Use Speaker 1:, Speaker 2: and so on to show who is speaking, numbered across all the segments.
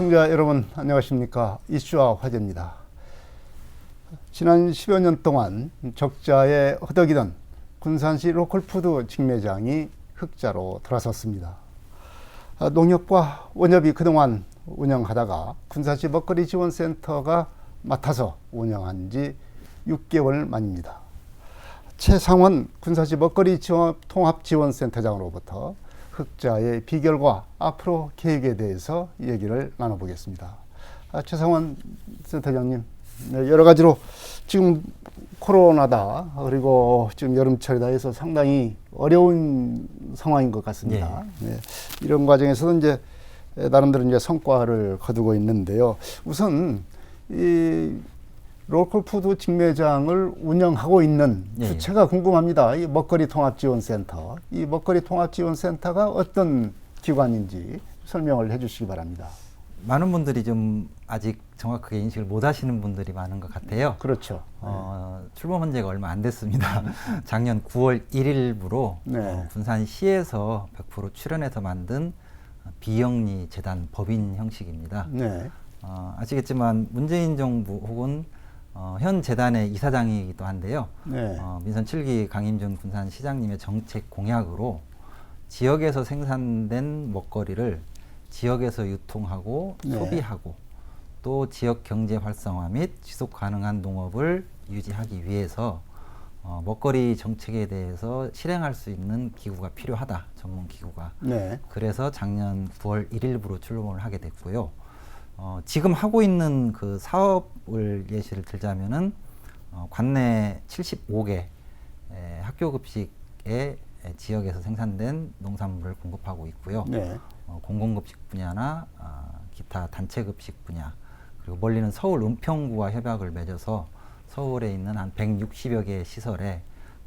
Speaker 1: 시청자 여러분 안녕하십니까. 이슈와 화제입니다. 지난 10여 년 동안 적자에 허덕이던 군산시 로컬푸드 직매장이 흑자로 돌아섰습니다. 농협과 원협이 그동안 운영하다가 군산시 먹거리 지원센터가 맡아서 운영한 지 6개월 만입니다. 최상원 군산시 먹거리 통합지원센터장으로부터 흑자의 비결과 앞으로 계획에 대해서 얘기를 나눠보겠습니다. 최상원 센터장님, 여러 가지로 지금 코로나다 그리고 지금 여름철이다 해서 상당히 어려운 상황인 것 같습니다. 네. 이런 과정에서도 이제 나름대로 이제 성과를 거두고 있는데요. 우선 이 로컬푸드 직매장을 운영하고 있는 주체가 궁금합니다. 이 먹거리 통합지원센터. 이 먹거리 통합지원센터가 어떤 기관인지 설명을 해주시기 바랍니다.
Speaker 2: 많은 분들이 좀 아직 정확하게 인식을 못 하시는 분들이 많은 것 같아요.
Speaker 1: 그렇죠.
Speaker 2: 출범한 지가 얼마 안 됐습니다. 작년 9월 1일부로 군산시에서 100% 출연해서 만든 비영리 재단 법인 형식입니다.
Speaker 1: 네.
Speaker 2: 아시겠지만 문재인 정부 혹은 현 재단의 이사장이기도 한데요. 민선 7기 강임준 군산시장님의 정책 공약으로 지역에서 생산된 먹거리를 지역에서 유통하고 소비하고 또 지역 경제 활성화 및 지속 가능한 농업을 유지하기 위해서 먹거리 정책에 대해서 실행할 수 있는 기구가 필요하다. 전문 기구가. 그래서 작년 9월 1일부로 출범을 하게 됐고요. 지금 하고 있는 그 사업을 예시를 들자면은 관내 75개 학교급식에 지역에서 생산된 농산물을 공급하고 있고요. 공공급식 분야나 기타 단체급식 분야 그리고 멀리는 서울 은평구와 협약을 맺어서 서울에 있는 한 160여 개의 시설에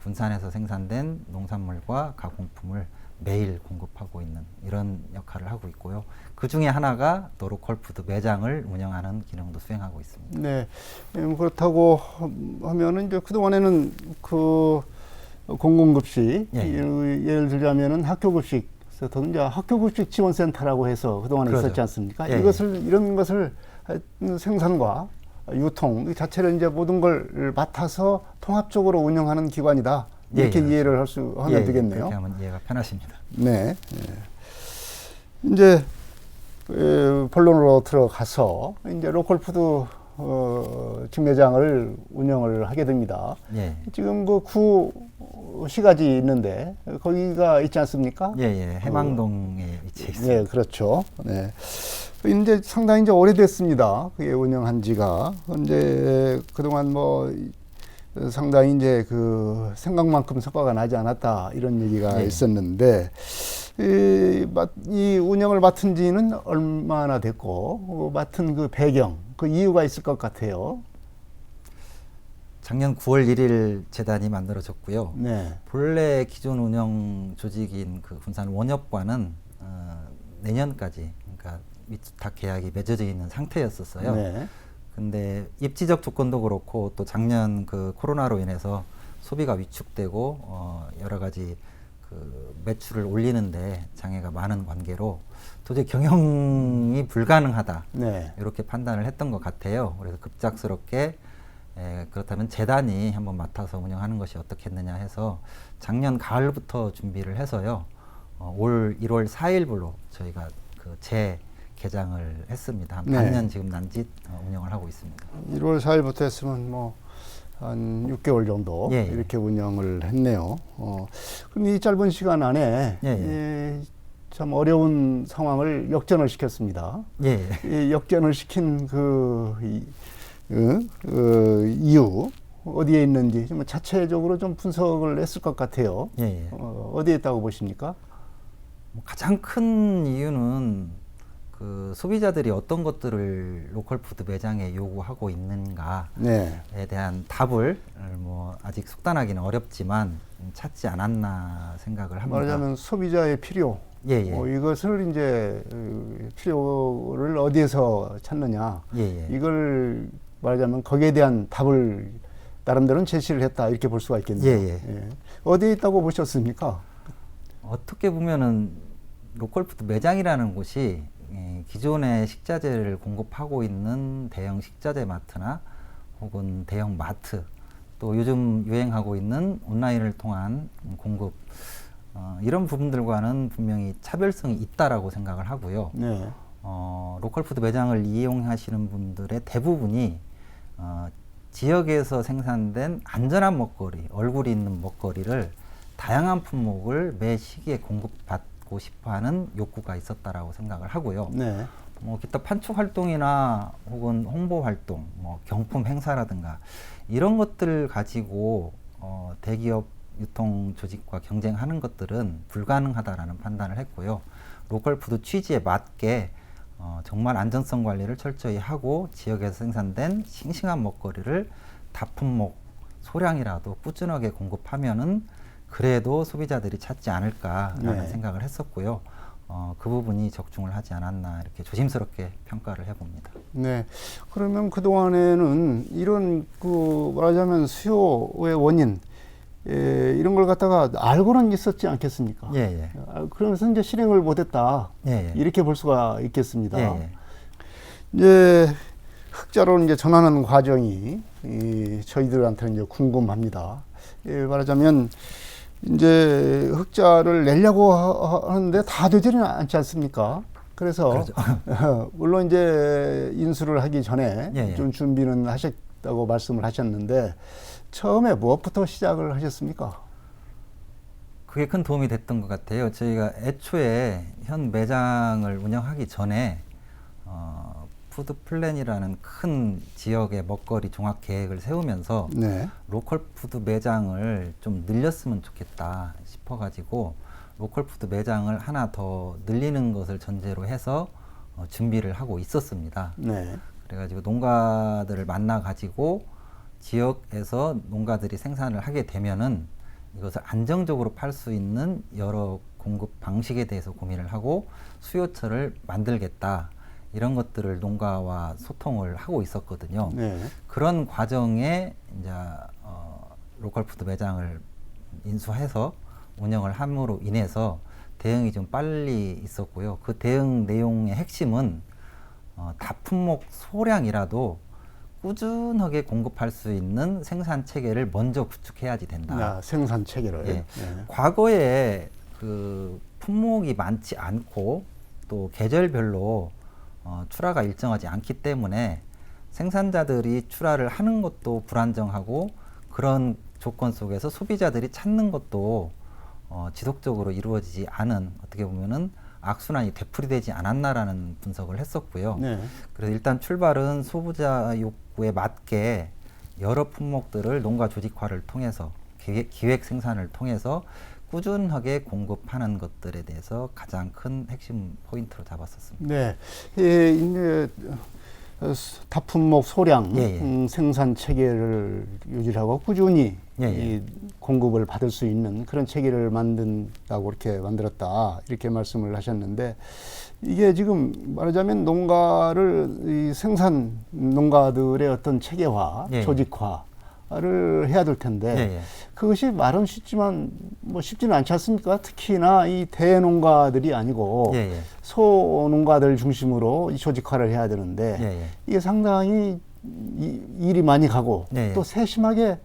Speaker 2: 군산에서 생산된 농산물과 가공품을 매일 공급하고 있는 이런 역할을 하고 있고요. 그 중에 하나가 또 로컬푸드 매장을 운영하는 기능도 수행하고 있습니다.
Speaker 1: 네. 그렇다고 하면은 이제 그동안에는 그 공공급식 예를 들자면은 학교급식 이제 학교급식 지원센터라고 해서 그동안에 있었지 않습니까? 이런 것을 생산과 유통 이 자체를 이제 모든 걸 맡아서 통합적으로 운영하는 기관이다. 이렇게 이해를 하면 되겠네요.
Speaker 2: 그렇게 하면 이해가 편하십니다.
Speaker 1: 네. 이제 본론으로 들어가서 이제 로컬푸드 직매장을 운영을 하게 됩니다. 지금 그 구시가지 있는데 거기가 있지 않습니까?
Speaker 2: 해망동에 위치해 있습니다.
Speaker 1: 네, 그렇죠. 네. 이제 상당히 이제 오래됐습니다. 그게 운영한 지가. 이제 그동안 뭐 상당히 이제 그 생각만큼 성과가 나지 않았다 이런 얘기가 있었는데 이 운영을 맡은 지는 얼마나 됐고 맡은 그 배경 그 이유가 있을 것 같아요.
Speaker 2: 작년 9월 1일 재단이 만들어졌고요. 본래 기존 운영 조직인 그 군산 원협과는 내년까지 그러니까 위탁 계약이 맺어져 있는 상태였었어요. 근데 입지적 조건도 그렇고 또 작년 그 코로나로 인해서 소비가 위축되고 여러 가지 그 매출을 올리는데 장애가 많은 관계로 도저히 경영이 불가능하다 이렇게 판단을 했던 것 같아요. 그래서 급작스럽게 그렇다면 재단이 한번 맡아서 운영하는 것이 어떻겠느냐 해서 작년 가을부터 준비를 해서요. 올 1월 4일부로 저희가 그 개장을 했습니다. 한 반년 지금 난짓 운영을 하고 있습니다.
Speaker 1: 1월 4일부터 했으면 뭐 한 6개월 정도 이렇게 운영을 했네요. 그런데 이 짧은 시간 안에 참 어려운 상황을 역전을 시켰습니다. 이 역전을 시킨 이유 어디에 있는지 좀 자체적으로 좀 분석을 했을 것 같아요. 어디에 있다고 보십니까?
Speaker 2: 가장 큰 이유는 그 소비자들이 어떤 것들을 로컬푸드 매장에 요구하고 있는가에 대한 답을 뭐 아직 속단하기는 어렵지만 찾지 않았나 생각을 합니다.
Speaker 1: 말하자면 소비자의 필요, 이것을 이제 필요를 어디에서 찾느냐, 이걸 말하자면 거기에 대한 답을 나름대로는 제시를 했다 이렇게 볼 수가 있겠네요. 어디에 있다고 보셨습니까?
Speaker 2: 어떻게 보면은 로컬푸드 매장이라는 곳이 기존의 식자재를 공급하고 있는 대형 식자재 마트나 혹은 대형 마트, 또 요즘 유행하고 있는 온라인을 통한 공급, 이런 부분들과는 분명히 차별성이 있다라고 생각을 하고요.
Speaker 1: 네.
Speaker 2: 로컬푸드 매장을 이용하시는 분들의 대부분이 지역에서 생산된 안전한 먹거리, 얼굴이 있는 먹거리를 다양한 품목을 매 시기에 공급받고 싶어하는 욕구가 있었다라고 생각을 하고요.
Speaker 1: 네.
Speaker 2: 기타 판촉 활동이나 혹은 홍보 활동, 경품 행사라든가 이런 것들을 가지고 대기업 유통 조직과 경쟁하는 것들은 불가능하다라는 판단을 했고요. 로컬푸드 취지에 맞게 정말 안전성 관리를 철저히 하고 지역에서 생산된 싱싱한 먹거리를 다품목 소량이라도 꾸준하게 공급하면은 그래도 소비자들이 찾지 않을까라는
Speaker 1: 네.
Speaker 2: 생각을 했었고요. 그 부분이 적중을 하지 않았나 이렇게 조심스럽게 평가를 해봅니다.
Speaker 1: 네. 그러면 그동안에는 이런 말하자면 수요의 원인, 이런 걸 갖다가 알고는 있었지 않겠습니까?
Speaker 2: 예, 예.
Speaker 1: 그러면서 이제 실행을 못했다.
Speaker 2: 예, 예.
Speaker 1: 이렇게 볼 수가 있겠습니다.
Speaker 2: 예, 예.
Speaker 1: 이제 흑자로 이제 전환하는 과정이 저희들한테는 이제 궁금합니다. 말하자면 이제 흑자를 내려고 하는데 다 되지는 않지 않습니까? 그래서
Speaker 2: 그렇죠.
Speaker 1: 물론 이제 인수를 하기 전에
Speaker 2: 예, 예.
Speaker 1: 좀 준비는 하셨다고 말씀을 하셨는데 처음에 무엇부터 시작을 하셨습니까?
Speaker 2: 그게 큰 도움이 됐던 것 같아요. 저희가 애초에 현 매장을 운영하기 전에 푸드 플랜이라는 큰 지역의 먹거리 종합 계획을 세우면서
Speaker 1: 네.
Speaker 2: 로컬 푸드 매장을 좀 늘렸으면 좋겠다 싶어가지고 로컬 푸드 매장을 하나 더 늘리는 것을 전제로 해서 준비를 하고 있었습니다.
Speaker 1: 네.
Speaker 2: 그래가지고 농가들을 만나가지고 지역에서 농가들이 생산을 하게 되면은 이것을 안정적으로 팔 수 있는 여러 공급 방식에 대해서 고민을 하고 수요처를 만들겠다. 이런 것들을 농가와 소통을 하고 있었거든요.
Speaker 1: 네.
Speaker 2: 그런 과정에 이제 로컬푸드 매장을 인수해서 운영을 함으로 인해서 대응이 좀 빨리 있었고요. 그 대응 내용의 핵심은 다품목 소량이라도 꾸준하게 공급할 수 있는 생산 체계를 먼저 구축해야지 된다.
Speaker 1: 생산 체계를.
Speaker 2: 예.
Speaker 1: 네.
Speaker 2: 과거에 그 품목이 많지 않고 또 계절별로 출하가 일정하지 않기 때문에 생산자들이 출하를 하는 것도 불안정하고 그런 조건 속에서 소비자들이 찾는 것도 지속적으로 이루어지지 않은 어떻게 보면은 악순환이 되풀이되지 않았나라는 분석을 했었고요.
Speaker 1: 네.
Speaker 2: 그래서 일단 출발은 소비자 욕구에 맞게 여러 품목들을 농가 조직화를 통해서 기획 생산을 통해서 꾸준하게 공급하는 것들에 대해서 가장 큰 핵심 포인트로 잡았었습니다.
Speaker 1: 네. 이제 다품목 소량
Speaker 2: 예, 예.
Speaker 1: 생산 체계를 유지하고 꾸준히
Speaker 2: 예, 예.
Speaker 1: 이 공급을 받을 수 있는 그런 체계를 만든다고 이렇게 만들었다 이렇게 말씀을 하셨는데 이게 지금 말하자면 농가를 생산 농가들의 어떤 체계화,
Speaker 2: 예, 예.
Speaker 1: 조직화를 해야 될 텐데
Speaker 2: 예, 예.
Speaker 1: 그것이 말은 쉽지만 뭐 쉽지는 않지 않습니까? 특히나 이 대농가들이 아니고
Speaker 2: 예, 예.
Speaker 1: 소농가들 중심으로 이 조직화를 해야 되는데
Speaker 2: 예, 예.
Speaker 1: 이게 상당히 일이 많이 가고
Speaker 2: 예, 예.
Speaker 1: 또 세심하게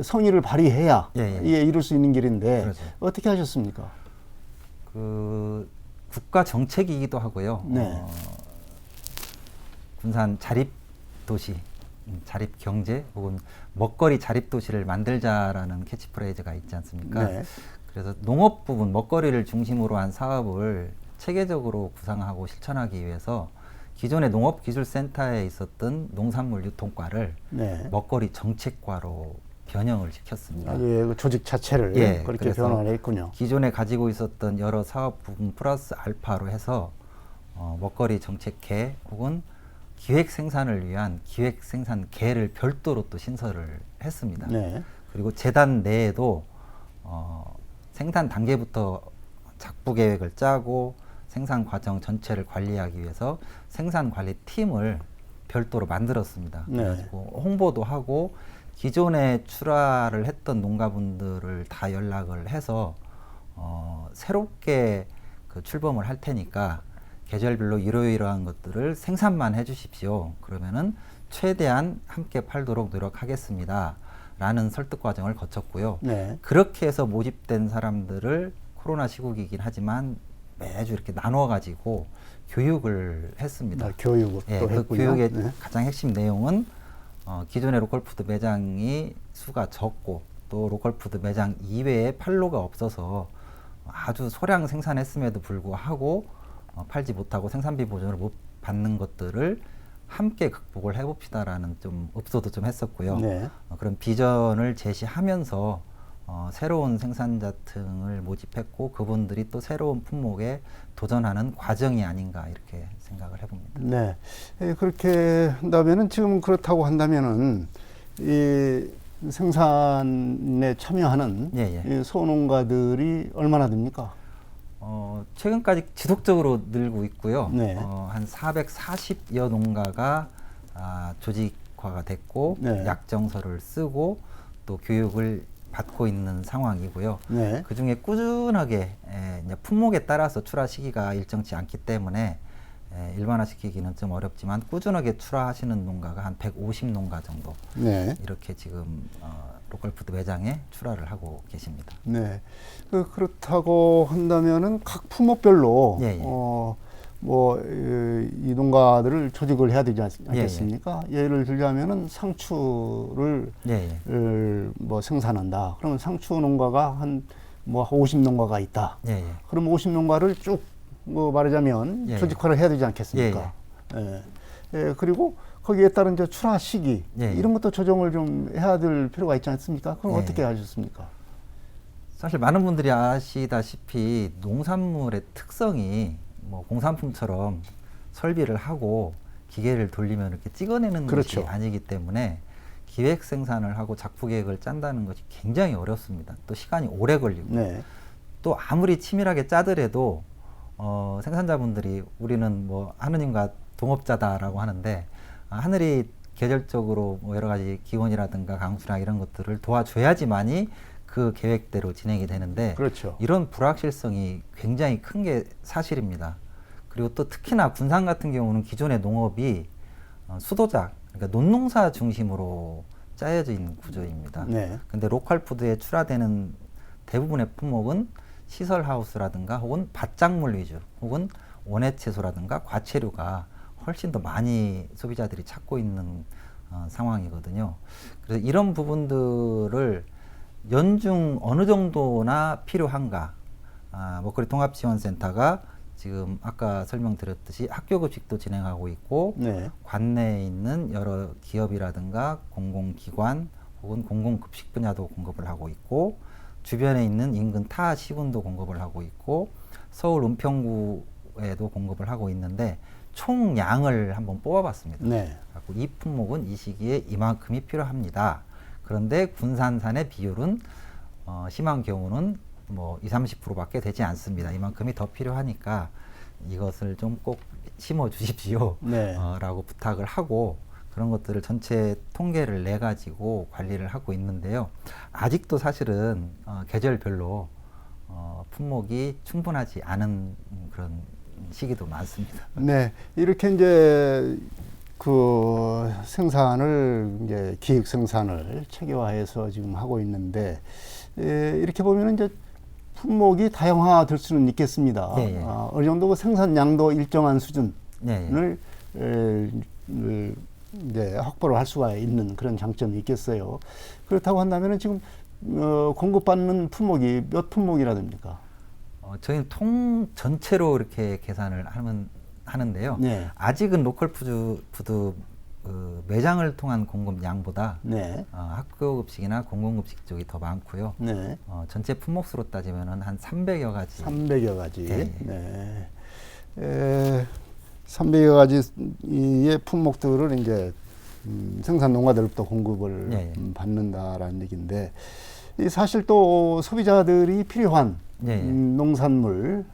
Speaker 1: 성의를 발휘해야
Speaker 2: 예, 예.
Speaker 1: 이게 이룰 수 있는 길인데
Speaker 2: 그렇죠.
Speaker 1: 어떻게 하셨습니까?
Speaker 2: 그 국가 정책이기도 하고요.
Speaker 1: 네.
Speaker 2: 군산 자립 도시, 자립 경제 혹은 먹거리 자립 도시를 만들자라는 캐치프레이즈가 있지 않습니까?
Speaker 1: 네.
Speaker 2: 그래서 농업 부분 먹거리를 중심으로 한 사업을 체계적으로 구상하고 실천하기 위해서 기존의 농업기술센터에 있었던 농산물 유통과를
Speaker 1: 네.
Speaker 2: 먹거리 정책과로 변형을 시켰습니다.
Speaker 1: 아주 그 조직 자체를
Speaker 2: 예,
Speaker 1: 그렇게
Speaker 2: 그래서
Speaker 1: 변화를 했군요.
Speaker 2: 기존에 가지고 있었던 여러 사업 부분 플러스 알파로 해서 먹거리 정책계 혹은 기획 생산을 위한 기획 생산계를 별도로 또 신설을 했습니다.
Speaker 1: 네.
Speaker 2: 그리고 재단 내에도 생산 단계부터 작부 계획을 짜고 생산 과정 전체를 관리하기 위해서 생산 관리 팀을 별도로 만들었습니다.
Speaker 1: 네.
Speaker 2: 그래가지고 홍보도 하고 기존에 출하를 했던 농가분들을 다 연락을 해서 새롭게 그 출범을 할 테니까 계절별로 이러이러한 것들을 생산만 해주십시오. 그러면은 최대한 함께 팔도록 노력하겠습니다. 라는 설득 과정을 거쳤고요.
Speaker 1: 네.
Speaker 2: 그렇게 해서 모집된 사람들을 코로나 시국이긴 하지만 매주 이렇게 나눠 가지고 교육을 했습니다.
Speaker 1: 교육을
Speaker 2: 예,
Speaker 1: 또
Speaker 2: 그
Speaker 1: 했군요.
Speaker 2: 교육의
Speaker 1: 네.
Speaker 2: 가장 핵심 내용은 기존의 로컬푸드 매장이 수가 적고 또 로컬푸드 매장 이외에 판로가 없어서 아주 소량 생산했음에도 불구하고 팔지 못하고 생산비 보전을 못 받는 것들을 함께 극복을 해봅시다라는 좀 읍소도 좀 했었고요.
Speaker 1: 네.
Speaker 2: 그런 비전을 제시하면서 새로운 생산자 등을 모집했고 그분들이 또 새로운 품목에 도전하는 과정이 아닌가 이렇게 생각을 해봅니다.
Speaker 1: 네. 그렇게 한다면은 지금 그렇다고 한다면은 이 생산에 참여하는
Speaker 2: 예.
Speaker 1: 이 소농가들이 얼마나 됩니까?
Speaker 2: 최근까지 지속적으로 늘고 있고요.
Speaker 1: 네.
Speaker 2: 한 440여 농가가 조직화가 됐고
Speaker 1: 네.
Speaker 2: 약정서를 쓰고 또 교육을 받고 있는 상황이고요.
Speaker 1: 네.
Speaker 2: 그 중에 꾸준하게 이제 품목에 따라서 출하 시기가 일정치 않기 때문에 일반화시키기는 좀 어렵지만 꾸준하게 출하하시는 농가가 한 150농가 정도
Speaker 1: 네.
Speaker 2: 이렇게 지금 로컬푸드 매장에 출하를 하고 계십니다.
Speaker 1: 네. 그렇다고 한다면은 각 품목별로
Speaker 2: 예.
Speaker 1: 이 농가들을 조직을 해야 되지 않겠습니까? 예를 들자면은 상추를
Speaker 2: 예.
Speaker 1: 뭐 생산한다. 그러면 상추 농가가 한 50농가가 있다.
Speaker 2: 예.
Speaker 1: 그럼 50농가를 쭉 말하자면
Speaker 2: 예.
Speaker 1: 조직화를 해야 되지 않겠습니까? 그리고 거기에 따른 이제 출하 시기 이런 것도 조정을 좀 해야 될 필요가 있지 않습니까? 그럼 어떻게 하셨습니까?
Speaker 2: 사실 많은 분들이 아시다시피 농산물의 특성이 뭐 공산품처럼 설비를 하고 기계를 돌리면 이렇게 찍어내는
Speaker 1: 그렇죠.
Speaker 2: 것이 아니기 때문에 기획 생산을 하고 작품 계획을 짠다는 것이 굉장히 어렵습니다. 또 시간이 오래 걸리고 또 아무리 치밀하게 짜더라도 생산자분들이 우리는 뭐 하느님과 동업자다라고 하는데 하늘이 계절적으로 뭐 여러 가지 기온이라든가 강수량 이런 것들을 도와줘야지만이 그 계획대로 진행이 되는데
Speaker 1: 그렇죠.
Speaker 2: 이런 불확실성이 굉장히 큰 게 사실입니다. 그리고 또 특히나 군산 같은 경우는 기존의 농업이 수도작, 그러니까 논농사 중심으로 짜여져 있는 구조입니다. 근데 로컬푸드에 출하되는 대부분의 품목은 시설하우스라든가 혹은 밭작물 위주 혹은 원예채소라든가 과채류가 훨씬 더 많이 소비자들이 찾고 있는 상황이거든요. 그래서 이런 부분들을 연중 어느 정도나 필요한가? 먹거리 통합지원센터가 지금 아까 설명드렸듯이 학교급식도 진행하고 있고 관내에 있는 여러 기업이라든가 공공기관 혹은 공공급식 분야도 공급을 하고 있고 주변에 있는 인근 타 시군도 공급을 하고 있고 서울 은평구에도 공급을 하고 있는데 총 양을 한번 뽑아봤습니다. 이 품목은 이 시기에 이만큼이 필요합니다. 그런데 군산산의 비율은 심한 경우는 뭐 20-30%밖에 되지 않습니다. 이만큼이 더 필요하니까 이것을 좀 꼭 심어 주십시오. 라고 부탁을 하고 그런 것들을 전체 통계를 내 가지고 관리를 하고 있는데요. 아직도 사실은 계절별로 품목이 충분하지 않은 그런 시기도 많습니다.
Speaker 1: 이렇게 이제 그 생산을 이제 기획 생산을 체계화해서 지금 하고 있는데 이렇게 보면 이제 품목이 다양화될 수는 있겠습니다. 어느 정도 그 생산량도 일정한 수준을 이제 확보를 할 수가 있는 그런 장점이 있겠어요. 그렇다고 한다면 지금 공급받는 품목이 몇 품목이나 됩니까?
Speaker 2: 저희는 통 전체로 이렇게 계산을 하는데요. 아직은 로컬푸드 매장을 통한 공급량보다 학교급식이나 공공급식 쪽이 더 많고요. 전체 품목수로 따지면 한 300여 가지.
Speaker 1: 300여 가지. 300여 가지의 품목들을 이제 생산 농가들부터 공급을 받는다라는 얘기인데 사실 또 소비자들이 필요한 농산물,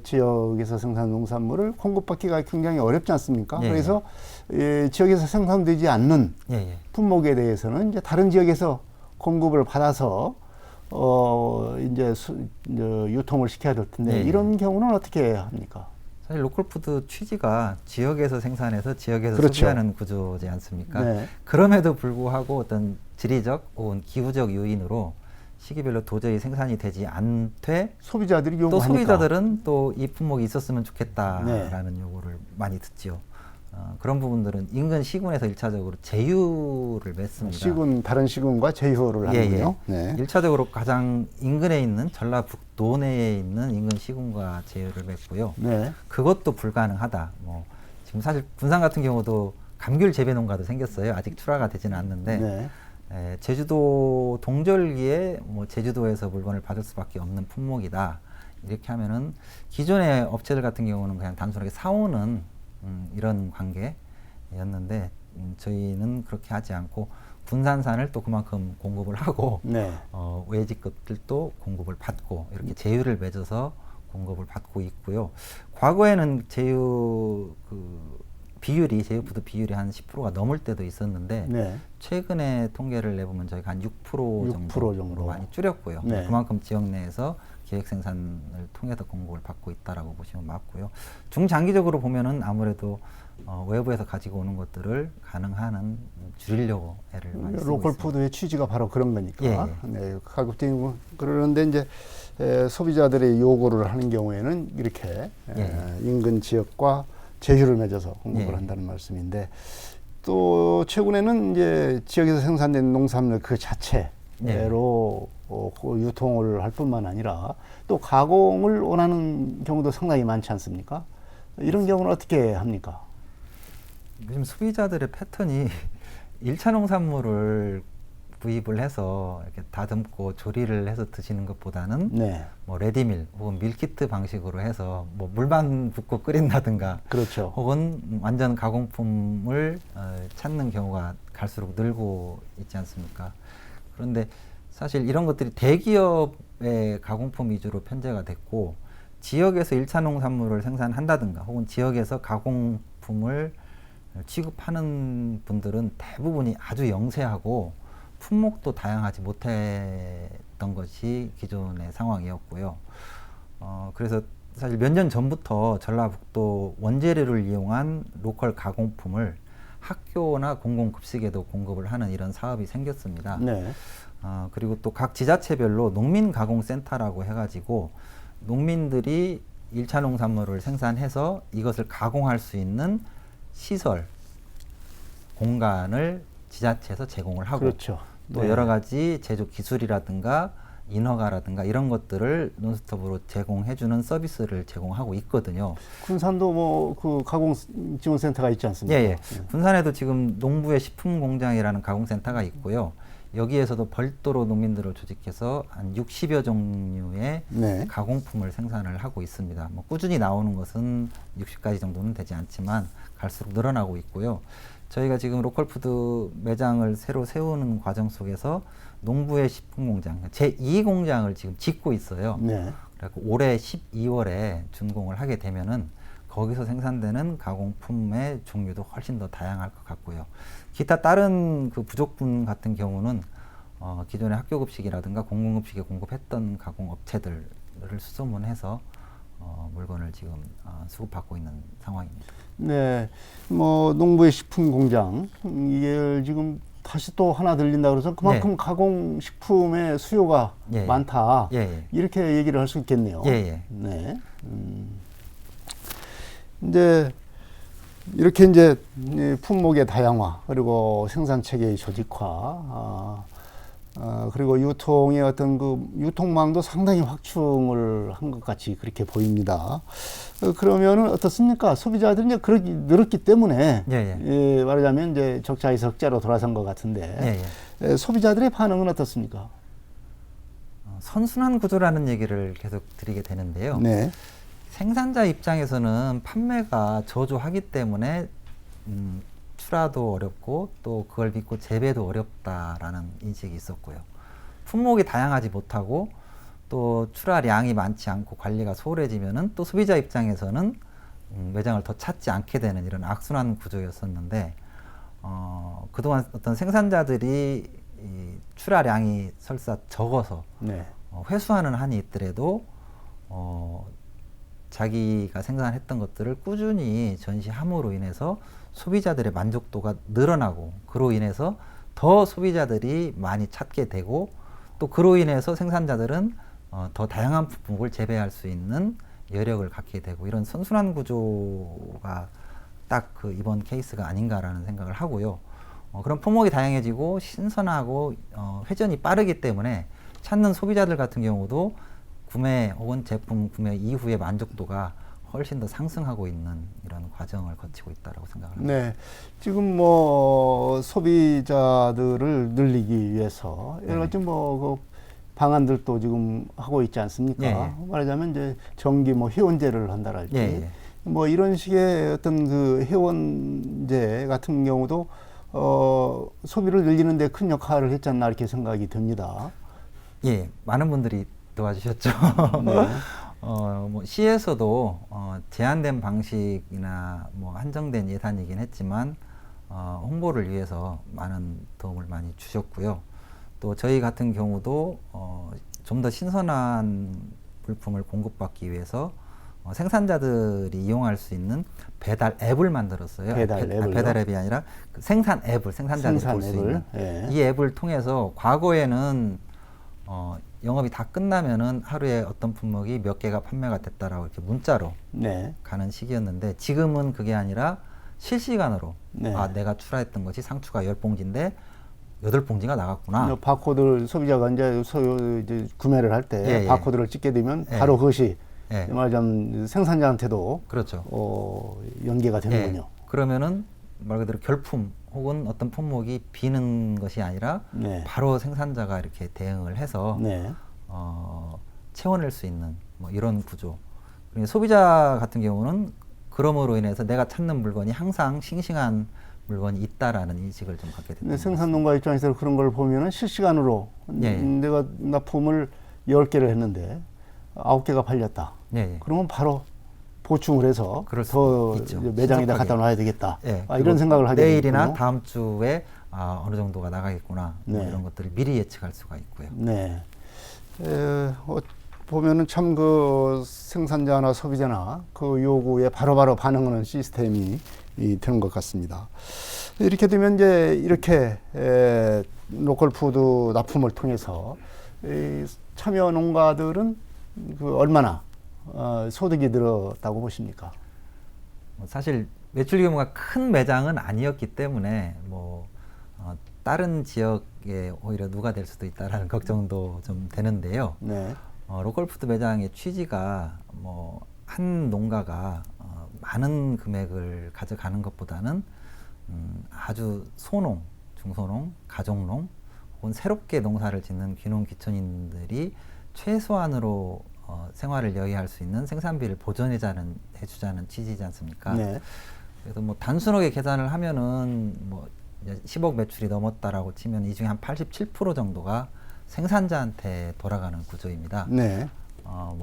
Speaker 1: 지역에서 생산 농산물을 공급받기가 굉장히 어렵지 않습니까? 그래서 지역에서 생산되지 않는 품목에 대해서는 이제 다른 지역에서 공급을 받아서 이제 유통을 시켜야 될 텐데 이런 경우는 어떻게 합니까?
Speaker 2: 사실 로컬푸드 취지가 지역에서 생산해서 지역에서
Speaker 1: 그렇죠.
Speaker 2: 소비하는 구조지 않습니까?
Speaker 1: 네.
Speaker 2: 그럼에도 불구하고 어떤 지리적 혹은 기후적 요인으로 시기별로 도저히 생산이 되지 않되
Speaker 1: 소비자들이
Speaker 2: 또
Speaker 1: 요구하니까.
Speaker 2: 소비자들은 또 이 품목이 있었으면 좋겠다라는
Speaker 1: 네.
Speaker 2: 요구를 많이 듣죠. 그런 부분들은 인근 시군에서 1차적으로 제휴를 맺습니다.
Speaker 1: 시군, 다른 시군과 제휴를 하는군요. 네.
Speaker 2: 1차적으로 가장 인근에 있는 전라북도 내에 있는 인근 시군과 제휴를 맺고요.
Speaker 1: 네.
Speaker 2: 그것도 불가능하다. 뭐 지금 사실 군산 같은 경우도 감귤 재배 농가도 생겼어요. 아직 출하가 되지는 않는데
Speaker 1: 네.
Speaker 2: 제주도 동절기에 뭐 제주도에서 물건을 받을 수밖에 없는 품목이다. 이렇게 하면은 기존의 업체들 같은 경우는 그냥 단순하게 사오는 이런 관계였는데 저희는 그렇게 하지 않고 군산산을 또 그만큼 공급을 하고
Speaker 1: 네.
Speaker 2: 외지 것들도 공급을 받고 이렇게 제휴를 맺어서 공급을 받고 있고요. 과거에는 제휴 비율이 제휴푸드 비율이 한 10%가 넘을 때도 있었는데
Speaker 1: 네.
Speaker 2: 최근에 통계를 내보면 저희가 한 6%
Speaker 1: 6%
Speaker 2: 정도로
Speaker 1: 정도.
Speaker 2: 많이 줄였고요.
Speaker 1: 네.
Speaker 2: 그만큼 지역 내에서 기획 생산을 통해서 공급을 받고 있다라고 보시면 맞고요. 중장기적으로 보면은 아무래도 외부에서 가지고 오는 것들을 가능한 한 줄이려고 애를 많이 쓰고
Speaker 1: 로컬
Speaker 2: 있습니다.
Speaker 1: 푸드의 취지가 바로 그런 거니까.
Speaker 2: 예, 예.
Speaker 1: 네, 가급적 그러는데 이제 소비자들의 요구를 하는 경우에는 이렇게 인근 지역과 제휴를 맺어서 공급을 한다는 말씀인데, 또 최근에는 이제 지역에서 생산된 농산물 그 자체로 유통을 할 뿐만 아니라 또 가공을 원하는 경우도 상당히 많지 않습니까? 이런 경우는 어떻게 합니까?
Speaker 2: 요즘 소비자들의 패턴이 1차 농산물을 구입을 해서 이렇게 다듬고 조리를 해서 드시는 것보다는 뭐 레디밀 혹은 밀키트 방식으로 해서 뭐 물만 붓고 끓인다든가,
Speaker 1: 그렇죠.
Speaker 2: 혹은 완전 가공품을 찾는 경우가 갈수록 늘고 있지 않습니까? 그런데 사실 이런 것들이 대기업의 가공품 위주로 편제가 됐고, 지역에서 1차 농산물을 생산한다든가 혹은 지역에서 가공품을 취급하는 분들은 대부분이 아주 영세하고 품목도 다양하지 못했던 것이 기존의 상황이었고요. 그래서 사실 몇 년 전부터 전라북도 원재료를 이용한 로컬 가공품을 학교나 공공급식에도 공급을 하는 이런 사업이 생겼습니다.
Speaker 1: 네.
Speaker 2: 그리고 또 각 지자체별로 농민가공센터라고 해가지고 농민들이 1차 농산물을 생산해서 이것을 가공할 수 있는 시설, 공간을 지자체에서 제공을 하고,
Speaker 1: 그렇죠.
Speaker 2: 또 여러 가지 제조 기술이라든가 인허가라든가 이런 것들을 논스톱으로 제공해주는 서비스를 제공하고 있거든요.
Speaker 1: 군산도 뭐 그 가공 지원센터가 있지 않습니까?
Speaker 2: 군산에도 지금 농부의 식품공장이라는 가공센터가 있고요. 여기에서도 별도로 농민들을 조직해서 한 60여 종류의 가공품을 생산을 하고 있습니다. 뭐 꾸준히 나오는 것은 60가지 정도는 되지 않지만 갈수록 늘어나고 있고요. 저희가 지금 로컬푸드 매장을 새로 세우는 과정 속에서 농부의 식품공장, 제2공장을 지금 짓고 있어요. 그래서 올해 12월에 준공을 하게 되면은 거기서 생산되는 가공품의 종류도 훨씬 더 다양할 것 같고요. 기타 다른 그 부족분 같은 경우는 기존의 학교급식이라든가 공공급식에 공급했던 가공업체들을 수소문해서 물건을 지금 수급받고 있는 상황입니다.
Speaker 1: 네, 뭐 농부의 식품공장 이게 지금 다시 또 하나 들린다 그래서 그만큼 가공식품의 수요가 많다. 이렇게 얘기를 할 수 있겠네요. 네. 이제 이렇게 이제 품목의 다양화, 그리고 생산 체계의 조직화, 그리고 유통의 어떤 그 유통망도 상당히 확충을 한 것 같이 그렇게 보입니다. 그러면은 어떻습니까? 소비자들이 이제 그렇게 늘었기 때문에 말하자면 이제 적자에서 흑자로 돌아선 것 같은데 소비자들의 반응은 어떻습니까?
Speaker 2: 선순환 구조라는 얘기를 계속 드리게 되는데요. 생산자 입장에서는 판매가 저조하기 때문에 출하도 어렵고 또 그걸 믿고 재배도 어렵다라는 인식이 있었고요. 품목이 다양하지 못하고 또 출하량이 많지 않고 관리가 소홀해지면은 또 소비자 입장에서는 매장을 더 찾지 않게 되는 이런 악순환 구조였었는데, 그동안 어떤 생산자들이 이 출하량이 설사 적어서 회수하는 한이 있더라도 자기가 생산했던 것들을 꾸준히 전시함으로 인해서 소비자들의 만족도가 늘어나고 그로 인해서 더 소비자들이 많이 찾게 되고 또 그로 인해서 생산자들은 더 다양한 품목을 재배할 수 있는 여력을 갖게 되고 이런 선순환 구조가 딱 그 이번 케이스가 아닌가라는 생각을 하고요. 그런 품목이 다양해지고 신선하고 회전이 빠르기 때문에 찾는 소비자들 같은 경우도 구매 혹은 제품 구매 이후의 만족도가 훨씬 더 상승하고 있는 이런 과정을 거치고 있다라고 생각을 합니다.
Speaker 1: 네, 지금 뭐 소비자들을 늘리기 위해서 여러 가지 뭐 그 방안들도 지금 하고 있지 않습니까?
Speaker 2: 예.
Speaker 1: 말하자면 이제 정기 뭐 회원제를 한다랄지
Speaker 2: 예.
Speaker 1: 뭐 이런 식의 어떤 그 회원제 같은 경우도 소비를 늘리는데 큰 역할을 했지 않나 이렇게 생각이 듭니다.
Speaker 2: 예, 많은 분들이 도와주셨죠.
Speaker 1: 네.
Speaker 2: 뭐 시에서도 제한된 방식이나 뭐 한정된 예산이긴 했지만 홍보를 위해서 많은 도움을 많이 주셨고요. 또 저희 같은 경우도 좀 더 신선한 물품을 공급받기 위해서 생산자들이 이용할 수 있는 배달 앱을 만들었어요. 배달 앱이 아니라 그 생산 앱을 생산자들이 볼 수 있는
Speaker 1: 예.
Speaker 2: 이 앱을 통해서 과거에는 영업이 다 끝나면은 하루에 어떤 품목이 몇 개가 판매가 됐다라고 이렇게 문자로
Speaker 1: 네.
Speaker 2: 가는 시기였는데 지금은 그게 아니라 실시간으로
Speaker 1: 네.
Speaker 2: 내가 출하했던 것이 상추가 10봉지인데 8봉지가 나갔구나.
Speaker 1: 바코드를 소비자가 이제 구매를 할 때
Speaker 2: 예.
Speaker 1: 바코드를 찍게 되면
Speaker 2: 예.
Speaker 1: 바로 그것이
Speaker 2: 예.
Speaker 1: 말하자면 생산자한테도
Speaker 2: 그렇죠.
Speaker 1: 연계가 되는군요.
Speaker 2: 그러면은 말 그대로 결품 혹은 어떤 품목이 비는 것이 아니라
Speaker 1: 네.
Speaker 2: 바로 생산자가 이렇게 대응을 해서
Speaker 1: 네.
Speaker 2: 채워낼 수 있는 뭐 이런 구조. 그리고 소비자 같은 경우는 그럼으로 인해서 내가 찾는 물건이 항상 싱싱한 물건이 있다라는 인식을 좀 갖게 됐던 것
Speaker 1: 생산농가 입장에서 그런 걸 보면은 실시간으로
Speaker 2: 예.
Speaker 1: 내가 납품을 10개를 했는데 9개가 팔렸다.
Speaker 2: 예.
Speaker 1: 그러면 바로 보충을 해서
Speaker 2: 그럴 수
Speaker 1: 더
Speaker 2: 있죠.
Speaker 1: 매장에다
Speaker 2: 신속하게.
Speaker 1: 갖다 놔야 되겠다.
Speaker 2: 예.
Speaker 1: 이런 생각을 하게
Speaker 2: 내일이나
Speaker 1: 되겠군요.
Speaker 2: 다음 주에 어느 정도가 나가겠구나. 뭐
Speaker 1: 네.
Speaker 2: 이런 것들을 미리 예측할 수가 있고요.
Speaker 1: 네. 보면은 참 그 생산자나 소비자나 그 요구에 바로바로 반응하는 시스템이 되는 것 같습니다. 이렇게 되면 이제 이렇게 로컬 푸드 납품을 통해서 참여 농가들은 그 얼마나 소득이 늘었다고 보십니까?
Speaker 2: 사실 매출 규모가 큰 매장은 아니었기 때문에 다른 지역에 오히려 누가 될 수도 있다라는 걱정도 좀 되는데요.
Speaker 1: 네.
Speaker 2: 로컬푸드 매장의 취지가 한 농가가 많은 금액을 가져가는 것보다는 아주 소농, 중소농, 가족농 혹은 새롭게 농사를 짓는 귀농 귀촌인들이 최소한으로 생활을 여의할 수 있는 생산비를 보전해주자는 취지지 않습니까?
Speaker 1: 네.
Speaker 2: 그래서 단순하게 계산을 하면은 이제 10억 매출이 넘었다라고 치면 이 중에 한 87% 정도가 생산자한테 돌아가는 구조입니다.
Speaker 1: 네.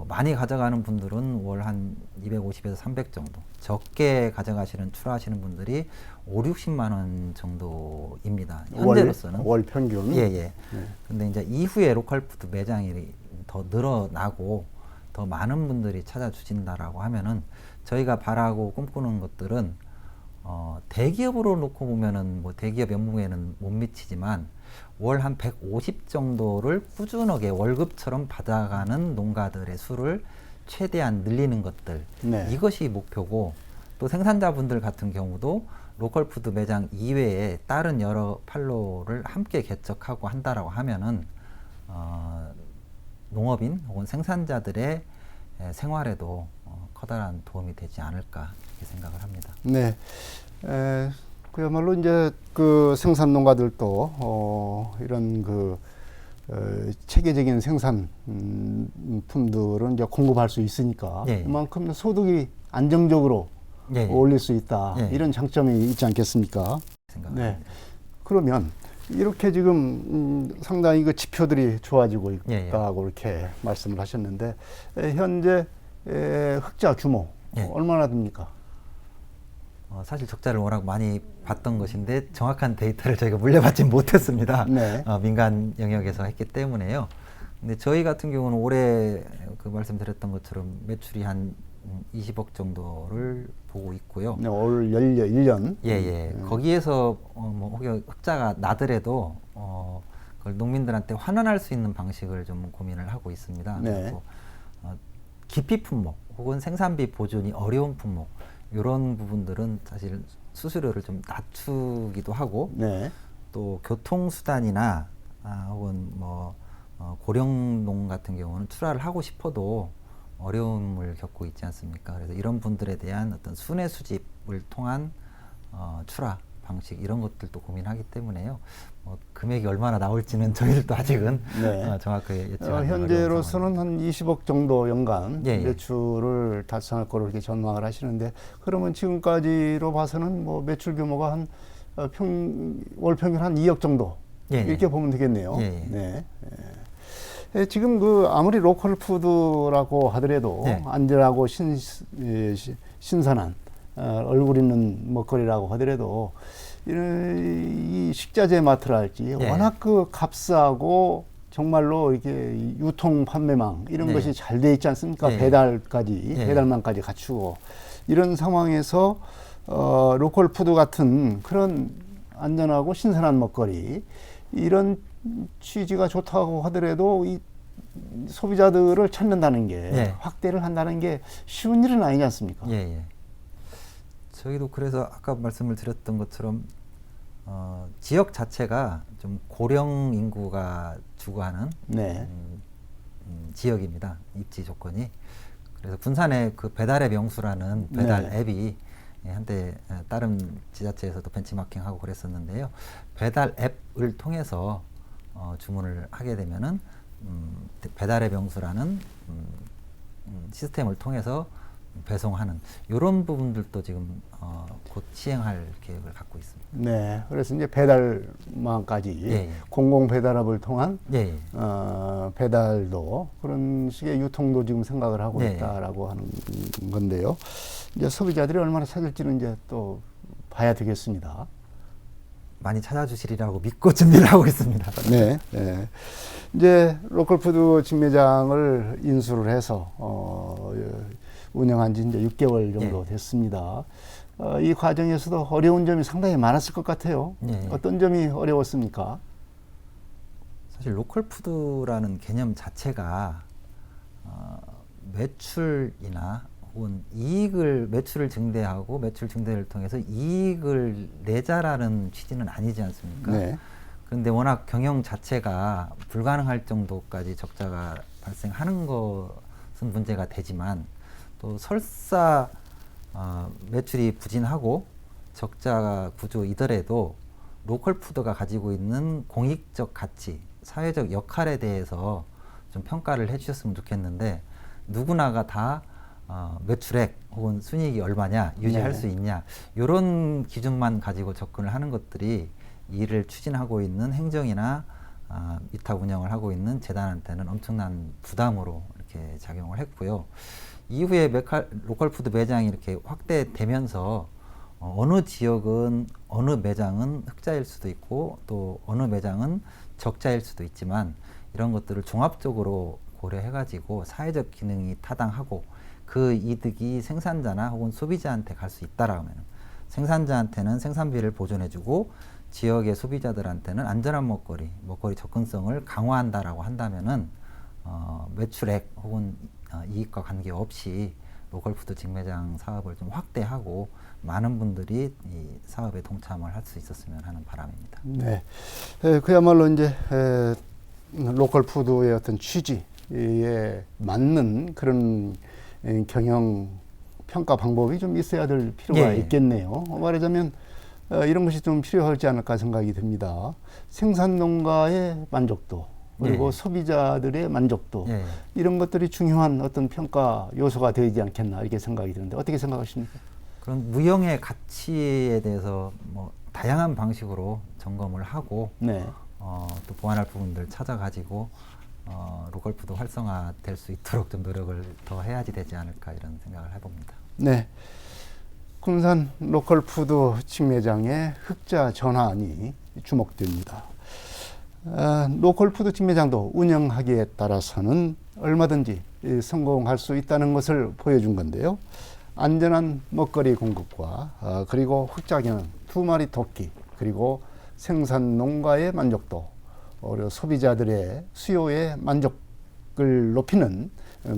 Speaker 2: 많이 가져가는 분들은 월 한 250에서 300 정도, 적게 가져가시는 출하하시는 분들이 5, 60만 원 정도입니다. 현재로서는
Speaker 1: 월 평균.
Speaker 2: 예. 근데 이제 이후에 로컬푸드 매장이 더 늘어나고 더 많은 분들이 찾아주신다라고 하면은 저희가 바라고 꿈꾸는 것들은 대기업으로 놓고 보면은 대기업 연봉에는 못 미치지만 월 한 150 정도를 꾸준하게 월급처럼 받아가는 농가들의 수를 최대한 늘리는 것들.
Speaker 1: 네.
Speaker 2: 이것이 목표고 또 생산자분들 같은 경우도 로컬푸드 매장 이외에 다른 여러 판로를 함께 개척하고 한다라고 하면은 농업인 혹은 생산자들의 생활에도 커다란 도움이 되지 않을까 이렇게 생각을 합니다.
Speaker 1: 네. 그야말로 이제 그 생산 농가들도 이런 그 체계적인 생산 품들은 이제 공급할 수 있으니까
Speaker 2: 예.
Speaker 1: 그만큼 소득이 안정적으로
Speaker 2: 예.
Speaker 1: 올릴 수 있다.
Speaker 2: 예.
Speaker 1: 이런 장점이 있지 않겠습니까?
Speaker 2: 생각합니다.
Speaker 1: 네. 그러면 이렇게 지금 상당히 그 지표들이 좋아지고 있다고 이렇게 말씀을 하셨는데 현재 흑자 규모 얼마나 됩니까?
Speaker 2: 사실 적자를 워낙 많이 봤던 것인데 정확한 데이터를 저희가 물려받지 못했습니다.
Speaker 1: 네.
Speaker 2: 민간 영역에서 했기 때문에요. 근데 저희 같은 경우는 올해 그 말씀드렸던 것처럼 매출이 한 20억 정도를 보고 있고요.
Speaker 1: 네, 올 1년.
Speaker 2: 예. 거기에서 뭐 혹여 흑자가 나더라도 그걸 농민들한테 환원할 수 있는 방식을 좀 고민을 하고 있습니다.
Speaker 1: 네.
Speaker 2: 그리고 기피 품목 혹은 생산비 보존이 어려운 품목 이런 부분들은 사실 수수료를 좀 낮추기도 하고
Speaker 1: 네.
Speaker 2: 또 교통수단이나 혹은 뭐 고령농 같은 경우는 출하를 하고 싶어도 어려움을 겪고 있지 않습니까? 그래서 이런 분들에 대한 어떤 순회 수집을 통한 출하 방식 이런 것들도 고민하기 때문에요. 금액이 얼마나 나올지는 저희들도 아직은
Speaker 1: 네.
Speaker 2: 정확하게 예측하기
Speaker 1: 현재로서는 한 20억 정도 연간
Speaker 2: 예.
Speaker 1: 매출을 달성할 거로 이렇게 전망을 하시는데, 그러면 지금까지로 봐서는 뭐 매출 규모가 한 월 평균 한 2억 정도
Speaker 2: 예.
Speaker 1: 이렇게 보면 되겠네요.
Speaker 2: 예.
Speaker 1: 네. 지금 아무리 로컬 푸드라고 하더라도
Speaker 2: 네.
Speaker 1: 안전하고 신선한 얼굴 있는 먹거리라고 하더라도 이 식자재 마트랄지
Speaker 2: 네.
Speaker 1: 워낙 값싸고 정말로 이렇게 유통 판매망 이런
Speaker 2: 네.
Speaker 1: 것이 잘 돼 있지 않습니까?
Speaker 2: 네.
Speaker 1: 배달망까지 갖추고 이런 상황에서 로컬 푸드 같은 그런 안전하고 신선한 먹거리 이런 취지가 좋다고 하더라도 이 소비자들을 찾는다는 게
Speaker 2: 네.
Speaker 1: 확대를 한다는 게 쉬운 일은 아니지 않습니까?
Speaker 2: 예. 저희도 그래서 아까 말씀을 드렸던 것처럼 지역 자체가 좀 고령 인구가 주거하는
Speaker 1: 네.
Speaker 2: 지역입니다. 입지 조건이. 그래서 군산에 그 배달의 명수라는 배달
Speaker 1: 네.
Speaker 2: 앱이 한때 다른 지자체에서도 벤치마킹하고 그랬었는데요. 배달 앱을 통해서 주문을 하게 되면은 배달의 명수라는 시스템을 통해서 배송하는 이런 부분들도 지금 곧 시행할 계획을 갖고 있습니다.
Speaker 1: 네. 그래서 이제 배달망까지
Speaker 2: 예.
Speaker 1: 공공 배달앱을 통한
Speaker 2: 예.
Speaker 1: 배달도 그런 식의 유통도 지금 생각을 하고
Speaker 2: 네.
Speaker 1: 있다라고 하는 건데요. 이제 소비자들이 얼마나 찾을지는 이제 또 봐야 되겠습니다.
Speaker 2: 많이 찾아주시리라고 믿고 준비를 하고 있습니다.
Speaker 1: 네. 네. 이제 로컬 푸드 직매장을 인수를 해서 운영한 지 이제 6개월 정도
Speaker 2: 예.
Speaker 1: 됐습니다. 이 과정에서도 어려운 점이 상당히 많았을 것 같아요.
Speaker 2: 예.
Speaker 1: 어떤 점이 어려웠습니까?
Speaker 2: 사실 로컬 푸드라는 개념 자체가 매출이나 혹은 매출을 증대하고 매출 증대를 통해서 이익을 내자라는 취지는 아니지 않습니까?
Speaker 1: 네.
Speaker 2: 그런데 워낙 경영 자체가 불가능할 정도까지 적자가 발생하는 것은 문제가 되지만 또 설사 매출이 부진하고 적자 구조이더라도 로컬 푸드가 가지고 있는 공익적 가치, 사회적 역할에 대해서 좀 평가를 해주셨으면 좋겠는데 누구나가 다 매출액 혹은 순이익이 얼마냐 유지할
Speaker 1: 네.
Speaker 2: 수 있냐 이런 기준만 가지고 접근을 하는 것들이 이 일을 추진하고 있는 행정이나 위탁 운영을 하고 있는 재단한테는 엄청난 부담으로 이렇게 작용을 했고요. 이후에 로컬 푸드 매장이 이렇게 확대되면서 어느 지역은 어느 매장은 흑자일 수도 있고 또 어느 매장은 적자일 수도 있지만 이런 것들을 종합적으로 고려해가지고 사회적 기능이 타당하고 그 이득이 생산자나 혹은 소비자한테 갈 수 있다라면 생산자한테는 생산비를 보존해주고 지역의 소비자들한테는 안전한 먹거리 접근성을 강화한다라고 한다면은 매출액 혹은 이익과 관계없이 로컬푸드 직매장 사업을 좀 확대하고 많은 분들이 이 사업에 동참을 할 수 있었으면 하는 바람입니다.
Speaker 1: 네. 그야말로 이제 로컬푸드의 어떤 취지에 맞는 그런 경영 평가 방법이 좀 있어야 될 필요가
Speaker 2: 예.
Speaker 1: 있겠네요. 말하자면 이런 것이 좀 필요하지 않을까 생각이 듭니다. 생산 농가의 만족도 그리고
Speaker 2: 예.
Speaker 1: 소비자들의 만족도
Speaker 2: 예.
Speaker 1: 이런 것들이 중요한 어떤 평가 요소가 되지 않겠나 이렇게 생각이 드는데 어떻게 생각하십니까?
Speaker 2: 그런 무형의 가치에 대해서 뭐 다양한 방식으로 점검을 하고
Speaker 1: 네.
Speaker 2: 또 보완할 부분들 찾아가지고 로컬푸드 활성화될 수 있도록 좀 노력을 더 해야지 되지 않을까 이런 생각을 해봅니다.
Speaker 1: 네. 군산 로컬푸드 직매장의 흑자 전환이 주목됩니다. 로컬푸드 직매장도 운영하기에 따라서는 얼마든지 성공할 수 있다는 것을 보여준 건데요. 안전한 먹거리 공급과 그리고 흑작이는 2마리 토끼, 그리고 생산 농가의 만족도, 그리고 소비자들의 수요의 만족을 높이는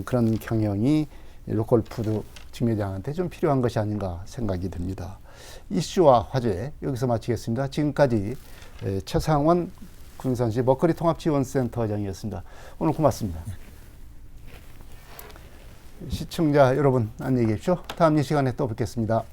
Speaker 1: 그런 경영이 로컬푸드 직매장한테 좀 필요한 것이 아닌가 생각이 듭니다. 이슈와 화제 여기서 마치겠습니다. 지금까지 최상원 군산시 먹거리 통합지원센터장이었습니다. 오늘 고맙습니다. 시청자 여러분 안녕히 계십시오. 다음 이 시간에 또 뵙겠습니다.